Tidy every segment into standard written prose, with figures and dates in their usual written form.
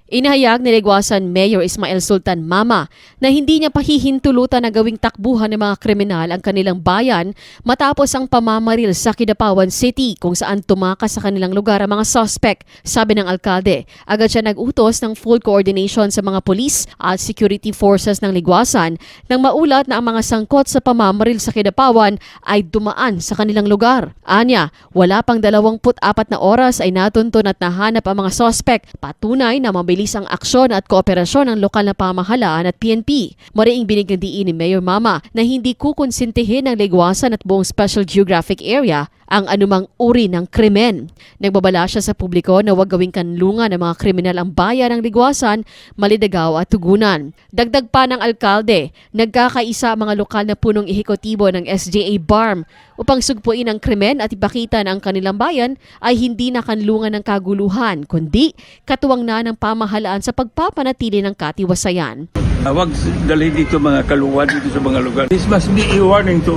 Inahayag ni Leguasan Mayor Ismael Sultan Mama na hindi niya pahihintulutan na gawing takbuhan ng mga kriminal ang kanilang bayan matapos ang pamamaril sa Kidapawan City kung saan tumakas sa kanilang lugar ang mga suspect. Sabi ng alkalde, agad siya nag-utos ng full coordination sa mga pulis at security forces ng Leguasan nang maulat na ang mga sangkot sa pamamaril sa Kidapawan ay dumaan sa kanilang lugar. Anya, wala pang 24 na oras ay natuntun at nahanap ang mga suspect, patunay na mabilis ang aksyon at kooperasyon ng lokal na pamahalaan at PNP. Mariing binigyang diin ni Mayor Mama na hindi kukonsintihin ng Leguasan at buong Special Geographic Area ang anumang uri ng krimen. Nagbabala siya sa publiko na huwag gawing kanlungan ng mga kriminal ang bayan ng Leguasan, Malidagaw at Tugunan. Dagdag pa ng alkalde, nagkakaisa ang mga lokal na punong ehekutibo ng SJA BARM upang sugpuin ang krimen at ipakita na ang kanilang bayan ay hindi na kanlungan ng kaguluhan, kundi katuwang na ng pamahalaan sa pagpapanatili ng katiwasayan. Huwag dalhin dito mga kaluwan dito sa mga lugar. This must be a warning to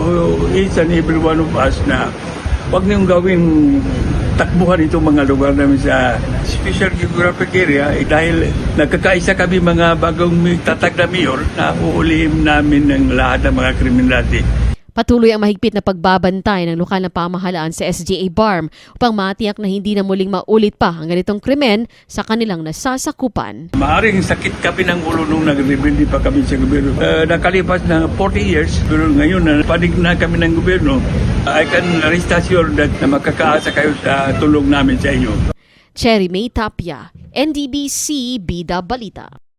each and every one of us na huwag niyong gawing takbuhan itong mga lugar namin sa Special Geographic Area dahil nagkakaisa kami mga bagong tatag na mayor na uulihin namin ng lahat ng mga kriminality. Patuloy ang mahigpit na pagbabantay ng lokal na pamahalaan sa SJA BARM upang matiyak na hindi na muling maulit pa ang ganitong krimen sa kanilang nasasakupan. Maaring sakit kami ng ulo nung nag-rebelde pa kami sa gobyerno. Nakalipas na 40 years, pero ngayon na panig na kami ng gobyerno, I can rest assured that na makakaasa kayo sa tulong namin sa inyo. Cherry May Tapia, NDBC Bida Balita.